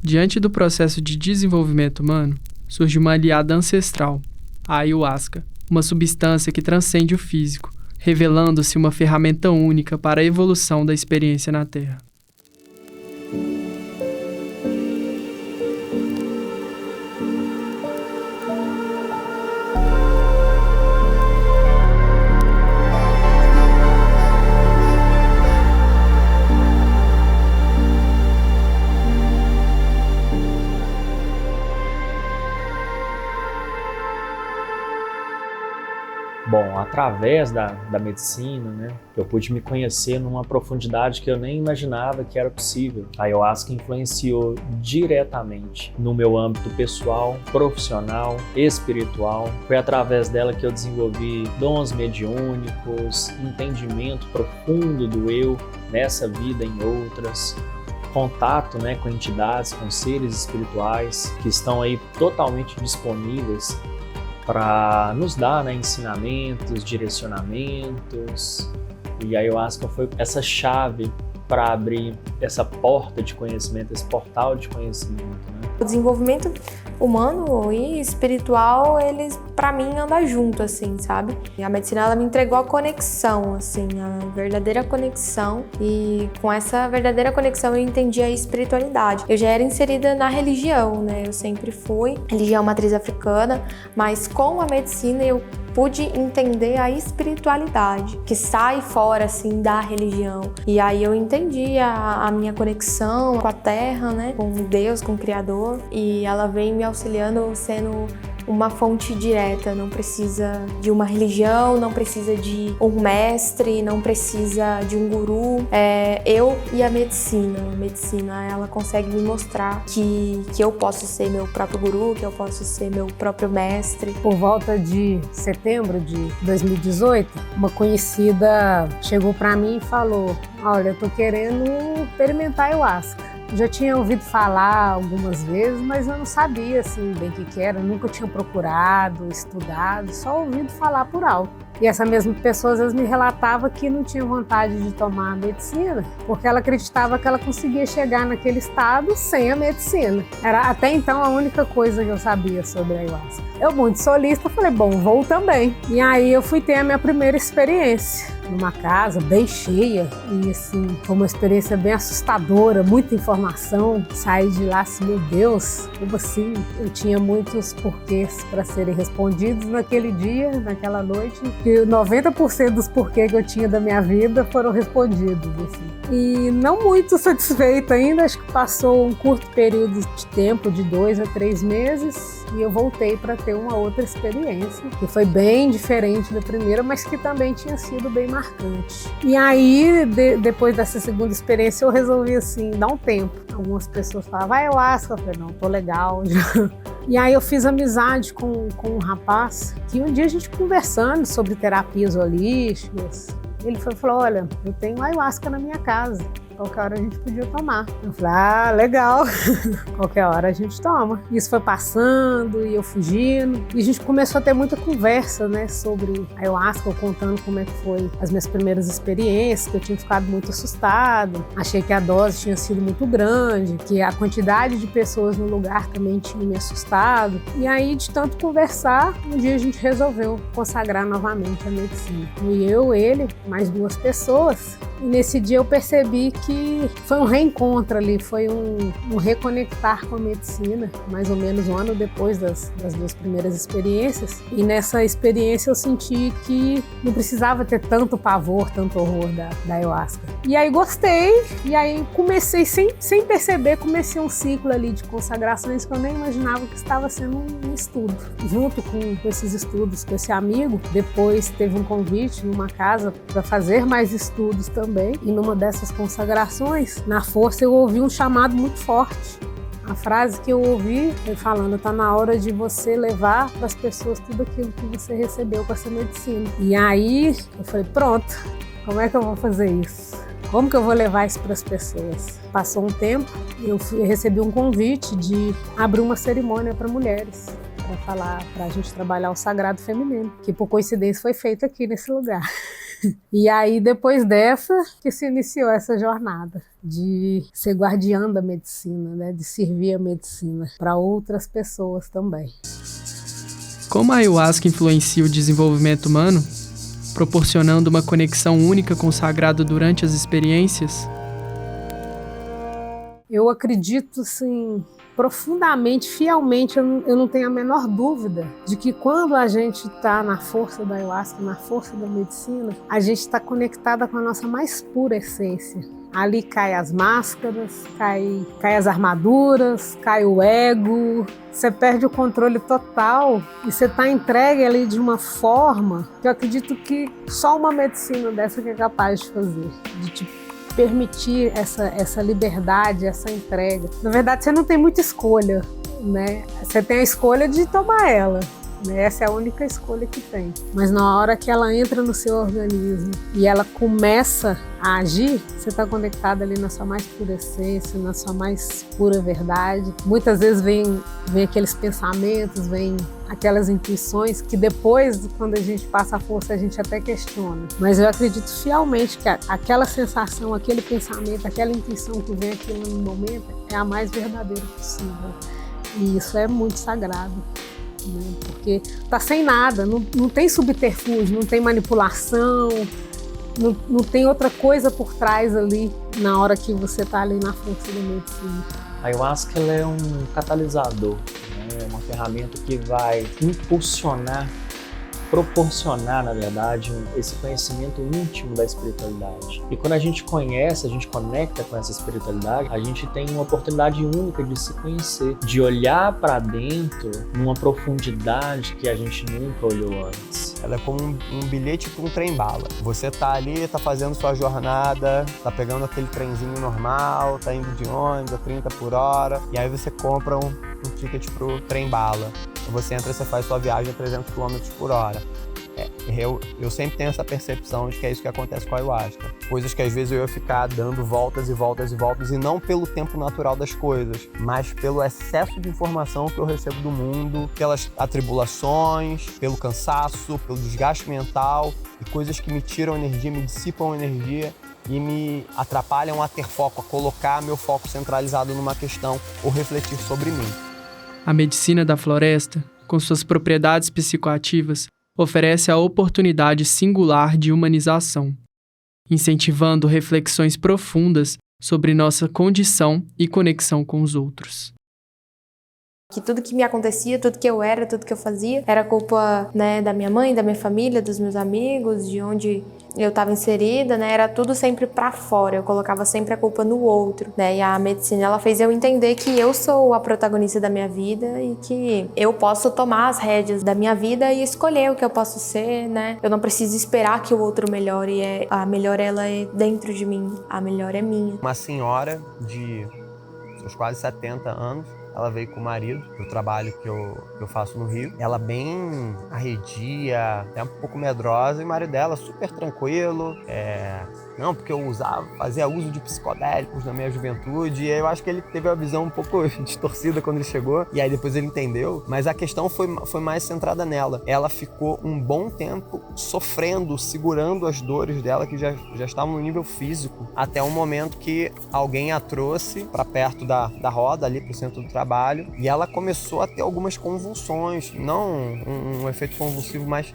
Diante do processo de desenvolvimento humano, surge uma aliada ancestral, a ayahuasca, uma substância que transcende o físico, revelando-se uma ferramenta única para a evolução da experiência na Terra. Bom, através da medicina, né, eu pude me conhecer numa profundidade que eu nem imaginava que era possível. A ayahuasca influenciou diretamente no meu âmbito pessoal, profissional, espiritual. Foi através dela que eu desenvolvi dons mediúnicos, entendimento profundo do eu nessa vida e em outras, contato, né, com entidades, com seres espirituais que estão aí totalmente disponíveis para nos dar, né, ensinamentos, direcionamentos. E a ayahuasca foi essa chave para abrir essa porta de conhecimento, esse portal de conhecimento, né? O desenvolvimento humano e espiritual, eles, para mim, andam junto, assim, sabe? E a medicina, ela me entregou a conexão, assim, a verdadeira conexão. E com essa verdadeira conexão eu entendi a espiritualidade. Eu já era inserida na religião, né? Eu sempre fui religião matriz africana, mas com a medicina eu pude entender a espiritualidade que sai fora, assim, da religião. E aí eu entendi a minha conexão com a terra, né? Com Deus, com o Criador. E ela vem me auxiliando, sendo uma fonte direta. Não precisa de uma religião, não precisa de um mestre, não precisa de um guru. Eu e a medicina. A medicina, ela consegue me mostrar que eu posso ser meu próprio guru, que eu posso ser meu próprio mestre. Por volta de setembro de 2018, uma conhecida chegou para mim e falou: olha, eu tô querendo experimentar ayahuasca. Já tinha ouvido falar algumas vezes, mas eu não sabia assim bem o que era, nunca tinha procurado, estudado, só ouvido falar por alto. E essa mesma pessoa às vezes me relatava que não tinha vontade de tomar a medicina, porque ela acreditava que ela conseguia chegar naquele estado sem a medicina. Era até então a única coisa que eu sabia sobre a ayahuasca. Eu, muito solista, falei, bom, vou também. E aí eu fui ter a minha primeira experiência numa casa bem cheia e assim, foi uma experiência bem assustadora, muita informação. Saí de lá assim, meu Deus, como assim? Eu tinha muitos porquês para serem respondidos naquele dia, naquela noite, que 90% dos porquês que eu tinha da minha vida foram respondidos, assim. E não muito satisfeita ainda, acho que passou um curto período de tempo, de 2 a 3 meses, e eu voltei para ter uma outra experiência, que foi bem diferente da primeira, mas que também tinha sido bem marcante. E aí, depois dessa segunda experiência, eu resolvi assim, dar um tempo. Algumas pessoas falavam, vai ayahuasca, eu falei, não, tô legal já. E aí eu fiz amizade com um rapaz, que um dia a gente conversando sobre terapias holísticas, ele falou, olha, eu tenho ayahuasca na minha casa, qualquer hora a gente podia tomar. Eu falei, ah, legal, qualquer hora a gente toma. Isso foi passando e eu fugindo, e a gente começou a ter muita conversa, né, sobre a ayahuasca, eu contando como é que foi as minhas primeiras experiências, que eu tinha ficado muito assustado, achei que a dose tinha sido muito grande, que a quantidade de pessoas no lugar também tinha me assustado. E aí, de tanto conversar, um dia a gente resolveu consagrar novamente a medicina. E eu, ele, mais 2 pessoas, e nesse dia eu percebi que foi um reencontro ali, foi um reconectar com a medicina, mais ou menos um ano depois das 2 primeiras experiências. E nessa experiência eu senti que não precisava ter tanto pavor, tanto horror da ayahuasca. E aí gostei, e aí comecei, sem perceber, comecei um ciclo ali de consagrações que eu nem imaginava que estava sendo um estudo. Junto com esses estudos, com esse amigo, depois teve um convite numa casa para fazer mais estudos também, e numa dessas consagrações, na força eu ouvi um chamado muito forte. A frase que eu ouvi foi falando, tá na hora de você levar para as pessoas tudo aquilo que você recebeu com essa medicina. E aí eu falei, pronto, como é que eu vou fazer isso? Como que eu vou levar isso para as pessoas? Passou um tempo e eu recebi um convite de abrir uma cerimônia para mulheres, para falar, para a gente trabalhar o sagrado feminino, que por coincidência foi feito aqui nesse lugar. E aí, depois dessa, que se iniciou essa jornada de ser guardiã da medicina, né? De servir a medicina para outras pessoas também. Como a ayahuasca influencia o desenvolvimento humano, proporcionando uma conexão única com o sagrado durante as experiências? Eu acredito, assim, profundamente, fielmente, eu não tenho a menor dúvida de que quando a gente está na força da ayahuasca, na força da medicina, a gente está conectada com a nossa mais pura essência. Ali cai as máscaras, cai as armaduras, cai o ego, você perde o controle total e você está entregue ali de uma forma que eu acredito que só uma medicina dessa que é capaz de fazer, de te permitir essa liberdade, essa entrega. Na verdade, você não tem muita escolha, né? Você tem a escolha de tomar ela. Essa é a única escolha que tem. Mas na hora que ela entra no seu organismo e ela começa a agir, você está conectado ali na sua mais pura essência, na sua mais pura verdade. Muitas vezes vem aqueles pensamentos, vem aquelas intuições que depois, quando a gente passa a força, a gente até questiona. Mas eu acredito fielmente que aquela sensação, aquele pensamento, aquela intuição que vem aqui no momento é a mais verdadeira possível. E isso é muito sagrado. Porque tá sem nada, não tem subterfúgio, não tem manipulação, não tem outra coisa por trás ali na hora que você tá ali na força da medicina. A ayahuasca ela é um catalisador, né? É uma ferramenta que vai impulsionar, proporcionar, na verdade, esse conhecimento íntimo da espiritualidade. E quando a gente conhece, a gente conecta com essa espiritualidade, a gente tem uma oportunidade única de se conhecer, de olhar para dentro numa profundidade que a gente nunca olhou antes. Ela é como um bilhete para um trem-bala. Você tá ali, tá fazendo sua jornada, tá pegando aquele trenzinho normal, tá indo de ônibus a 30 por hora, e aí você compra um ticket pro trem-bala. Você entra e você faz sua viagem a 300 km por hora. Eu sempre tenho essa percepção de que é isso que acontece com a ayahuasca. Coisas que às vezes eu ia ficar dando voltas e voltas e voltas, e não pelo tempo natural das coisas, mas pelo excesso de informação que eu recebo do mundo, pelas atribulações, pelo cansaço, pelo desgaste mental, e coisas que me tiram energia, me dissipam energia e me atrapalham a ter foco, a colocar meu foco centralizado numa questão ou refletir sobre mim. A medicina da floresta, com suas propriedades psicoativas, oferece a oportunidade singular de humanização, incentivando reflexões profundas sobre nossa condição e conexão com os outros. Que tudo que me acontecia, tudo que eu era, tudo que eu fazia, era culpa, né, da minha mãe, da minha família, dos meus amigos, de onde eu estava inserida, né, era tudo sempre pra fora, eu colocava sempre a culpa no outro, né, e a medicina, ela fez eu entender que eu sou a protagonista da minha vida e que eu posso tomar as rédeas da minha vida e escolher o que eu posso ser, né, eu não preciso esperar que o outro melhore, a melhor ela é dentro de mim, a melhor é minha. Uma senhora de seus quase 70 anos, ela veio com o marido do trabalho que eu faço no Rio. Ela bem arredia, até um pouco medrosa, e o marido dela super tranquilo. Não, porque eu fazia uso de psicodélicos na minha juventude, e eu acho que ele teve uma visão um pouco distorcida quando ele chegou, e aí depois ele entendeu, mas a questão foi mais centrada nela. Ela ficou um bom tempo sofrendo, segurando as dores dela, que já estavam no nível físico, até um momento que alguém a trouxe para perto da roda, ali pro centro do trabalho, e ela começou a ter algumas convulsões, não um efeito convulsivo, mas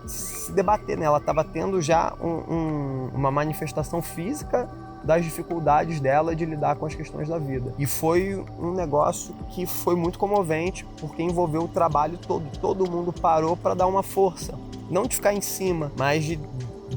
se debater, né? Ela estava tendo já uma manifestação física das dificuldades dela de lidar com as questões da vida. E foi um negócio que foi muito comovente, porque envolveu o trabalho todo. Todo mundo parou para dar uma força. Não de ficar em cima, mas de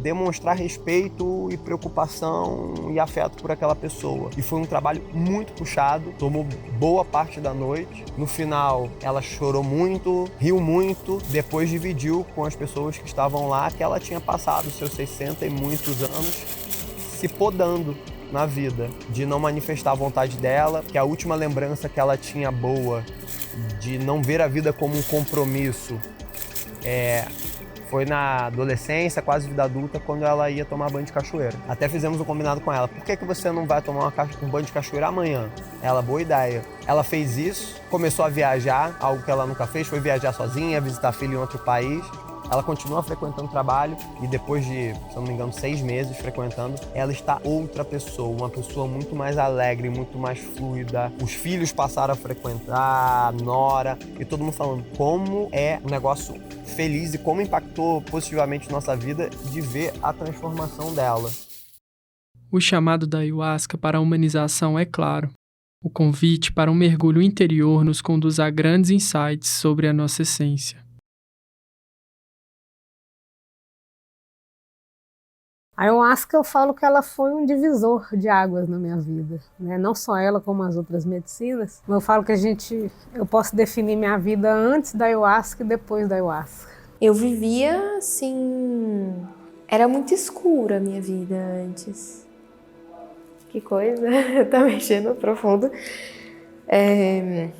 demonstrar respeito e preocupação e afeto por aquela pessoa. E foi um trabalho muito puxado, tomou boa parte da noite. No final, ela chorou muito, riu muito, depois dividiu com as pessoas que estavam lá que ela tinha passado seus 60 e muitos anos se podando na vida, de não manifestar a vontade dela, que a última lembrança que ela tinha boa de não ver a vida como um compromisso foi na adolescência, quase vida adulta, quando ela ia tomar banho de cachoeira. Até fizemos um combinado com ela. Por que você não vai tomar um banho de cachoeira amanhã? Ela, boa ideia. Ela fez isso, começou a viajar, algo que ela nunca fez, foi viajar sozinha, visitar a filha em outro país. ela continua frequentando o trabalho e depois de, se eu não me engano, 6 meses frequentando, ela está outra pessoa, uma pessoa muito mais alegre, muito mais fluida. Os filhos passaram a frequentar, a nora, e todo mundo falando como é um negócio feliz e como impactou positivamente nossa vida de ver a transformação dela. O chamado da ayahuasca para a humanização é claro. O convite para um mergulho interior nos conduz a grandes insights sobre a nossa essência. A ayahuasca, eu falo que ela foi um divisor de águas na minha vida, né? Não só ela, como as outras medicinas. Mas eu falo que eu posso definir minha vida antes da ayahuasca e depois da ayahuasca. Eu vivia assim... Era muito escura a minha vida antes. Que coisa, tá mexendo profundo. Era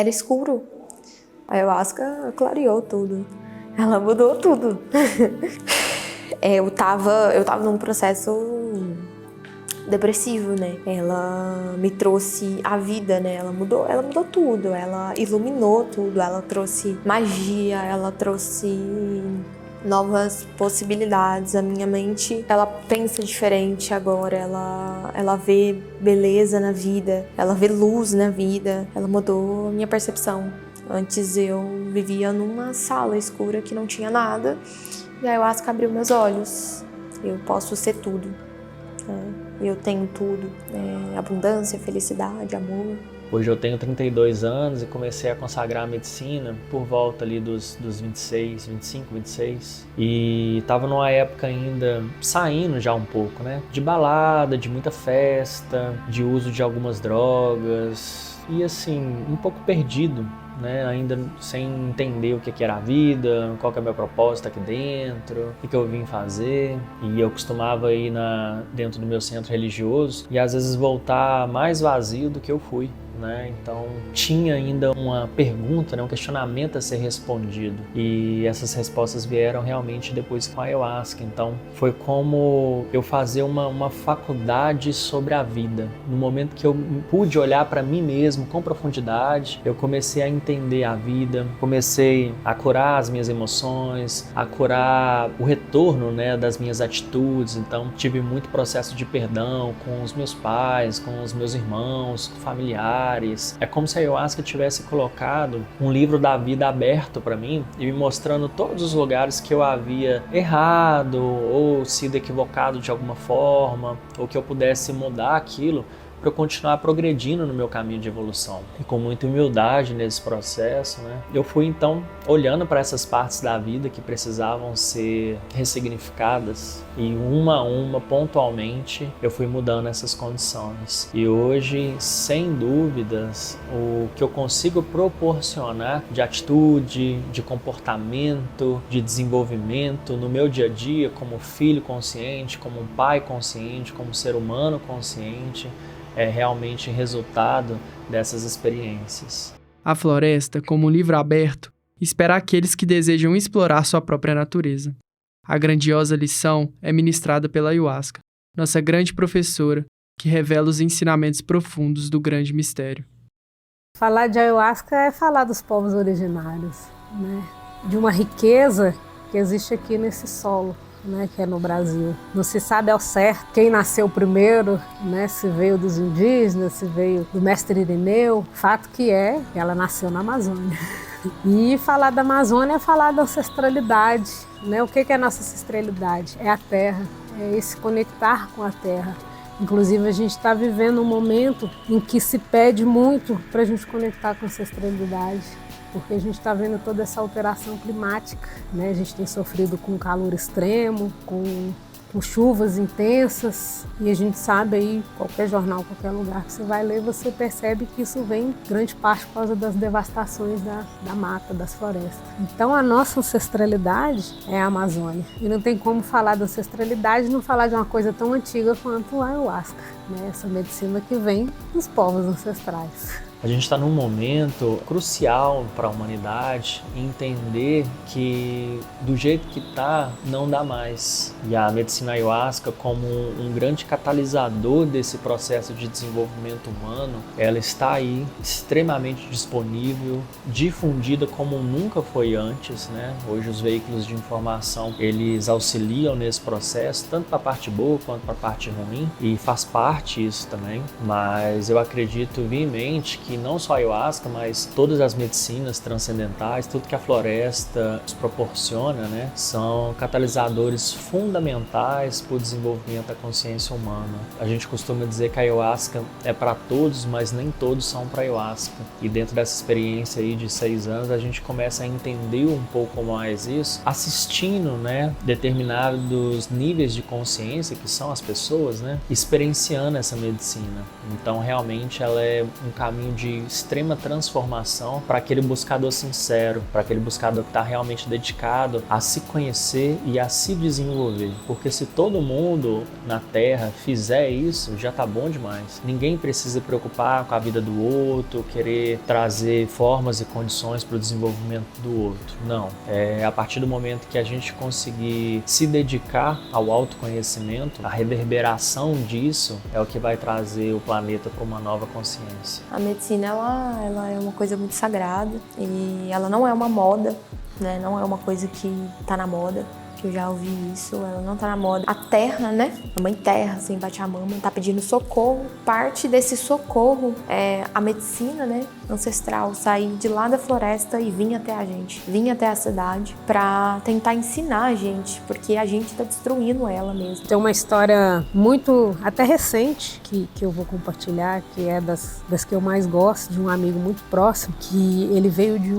escuro. A ayahuasca clareou tudo. Ela mudou tudo. Eu tava num processo depressivo, né? Ela me trouxe a vida, né? Ela mudou tudo, ela iluminou tudo, ela trouxe magia, ela trouxe novas possibilidades. A minha mente, ela pensa diferente agora, ela vê beleza na vida, ela vê luz na vida, ela mudou a minha percepção. Antes eu vivia numa sala escura que não tinha nada. E a ayahuasca abriu meus olhos. Eu posso ser tudo. Eu tenho tudo. Abundância, felicidade, amor. Hoje eu tenho 32 anos e comecei a consagrar a medicina por volta ali dos 26, 25, 26. E estava numa época ainda saindo já um pouco, né? De balada, de muita festa, de uso de algumas drogas. E assim, um pouco perdido, né? Ainda sem entender o que era a vida, qual que é o meu propósito aqui dentro, o que eu vim fazer. E eu costumava ir dentro do meu centro religioso e às vezes voltar mais vazio do que eu fui, né? Então tinha ainda uma pergunta, né? Um questionamento a ser respondido. E essas respostas vieram realmente depois com a ayahuasca. Então foi como eu fazer uma faculdade sobre a vida. No momento que eu pude olhar para mim mesmo com profundidade, eu comecei a entender a vida, comecei a curar as minhas emoções, a curar o retorno, né, das minhas atitudes. Então tive muito processo de perdão com os meus pais, com os meus irmãos, com familiares. É como se a ayahuasca tivesse colocado um livro da vida aberto para mim e me mostrando todos os lugares que eu havia errado ou sido equivocado de alguma forma, ou que eu pudesse mudar aquilo para eu continuar progredindo no meu caminho de evolução. E com muita humildade nesse processo, né, eu fui então olhando para essas partes da vida que precisavam ser ressignificadas e uma a uma, pontualmente, eu fui mudando essas condições. E hoje, sem dúvidas, o que eu consigo proporcionar de atitude, de comportamento, de desenvolvimento no meu dia a dia como filho consciente, como um pai consciente, como ser humano consciente, é realmente resultado dessas experiências. A floresta, como um livro aberto, espera aqueles que desejam explorar sua própria natureza. A grandiosa lição é ministrada pela ayahuasca, nossa grande professora, que revela os ensinamentos profundos do grande mistério. Falar de ayahuasca é falar dos povos originários, né? De uma riqueza que existe aqui nesse solo, né, que é no Brasil. Não se sabe ao certo quem nasceu primeiro, né, se veio dos indígenas, se veio do mestre Irineu. Fato que ela nasceu na Amazônia. E falar da Amazônia é falar da ancestralidade, né? O que é a nossa ancestralidade? É a terra, é esse conectar com a terra. Inclusive, a gente está vivendo um momento em que se pede muito para a gente conectar com a ancestralidade, porque a gente está vendo toda essa alteração climática, né? A gente tem sofrido com calor extremo, com chuvas intensas, e a gente sabe aí, qualquer jornal, qualquer lugar que você vai ler, você percebe que isso vem grande parte por causa das devastações da mata, das florestas. Então a nossa ancestralidade é a Amazônia, e não tem como falar da ancestralidade e não falar de uma coisa tão antiga quanto a ayahuasca, né? Essa medicina que vem dos povos ancestrais. A gente está num momento crucial para a humanidade entender que do jeito que está, não dá mais. E a medicina ayahuasca, como um grande catalisador desse processo de desenvolvimento humano, ela está aí, extremamente disponível, difundida como nunca foi antes, né? Hoje os veículos de informação, eles auxiliam nesse processo, tanto para a parte boa quanto para a parte ruim, e faz parte isso também. Mas eu acredito veemente que não só a ayahuasca, mas todas as medicinas transcendentais, tudo que a floresta nos proporciona, né, são catalisadores fundamentais para o desenvolvimento da consciência humana. A gente costuma dizer que a ayahuasca é para todos, mas nem todos são para ayahuasca. E dentro dessa experiência aí de 6 anos, a gente começa a entender um pouco mais isso, assistindo, né, determinados níveis de consciência, que são as pessoas, né, experienciando essa medicina. Então, realmente, ela é um caminho de extrema transformação para aquele buscador sincero, para aquele buscador que está realmente dedicado a se conhecer e a se desenvolver. Porque se todo mundo na Terra fizer isso, já tá bom demais. Ninguém precisa se preocupar com a vida do outro, querer trazer formas e condições para o desenvolvimento do outro. Não. A partir do momento que a gente conseguir se dedicar ao autoconhecimento, a reverberação disso é o que vai trazer o planeta para uma nova consciência. A medicina, ela é uma coisa muito sagrada e ela não é uma moda, né? Não é uma coisa que tá na moda. Eu já ouvi isso, ela não tá na moda. A terra, né? A mãe terra, assim, Pachamama, tá pedindo socorro. Parte desse socorro é a medicina, né? Ancestral, sair de lá da floresta e vir até a gente, vir até a cidade pra tentar ensinar a gente, porque a gente tá destruindo ela mesmo. Tem uma história muito, até recente, que eu vou compartilhar, que é das que eu mais gosto, de um amigo muito próximo, que ele veio de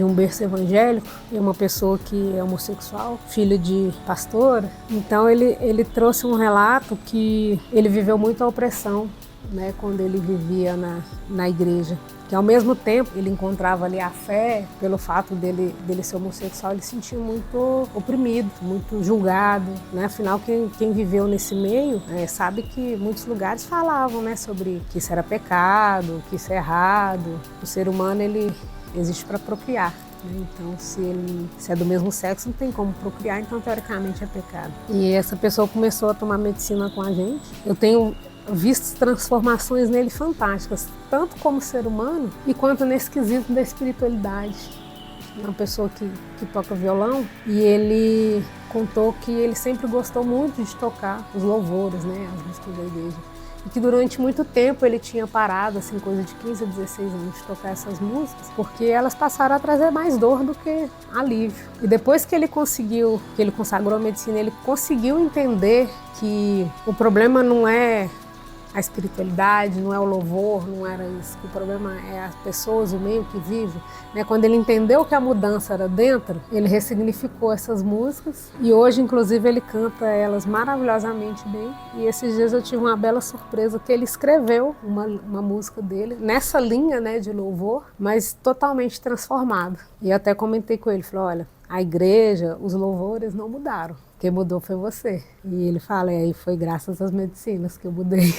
um berço evangélico, é uma pessoa que é homossexual, filho de pastora. Então ele trouxe um relato que ele viveu muita opressão, né, quando ele vivia na igreja. Que ao mesmo tempo ele encontrava ali a fé, pelo fato dele ser homossexual, ele se sentia muito oprimido, muito julgado, né? Afinal, quem viveu nesse meio sabe que muitos lugares falavam, né, sobre que isso era pecado, que isso é errado. O ser humano, ele existe para procriar. Então, se é do mesmo sexo, não tem como procriar, então teoricamente é pecado. E essa pessoa começou a tomar medicina com a gente. Eu tenho visto transformações nele fantásticas, tanto como ser humano e quanto nesse quesito da espiritualidade. É uma pessoa que toca violão e ele contou que ele sempre gostou muito de tocar os louvores, né, as músicas da igreja. E que durante muito tempo ele tinha parado, assim, coisa de 15 a 16 anos, de tocar essas músicas, porque elas passaram a trazer mais dor do que alívio. E depois que ele consagrou a medicina, ele conseguiu entender que o problema não é a espiritualidade, não é o louvor, não era isso. O problema é as pessoas, o meio que vive. Né? Quando ele entendeu que a mudança era dentro, ele ressignificou essas músicas e hoje, inclusive, ele canta elas maravilhosamente bem. E esses dias eu tive uma bela surpresa que ele escreveu uma música dele nessa linha, né, de louvor, mas totalmente transformado. E eu até comentei com ele, falei, olha, a igreja, os louvores não mudaram. Quem mudou foi você. E ele fala, aí foi graças às medicinas que eu mudei.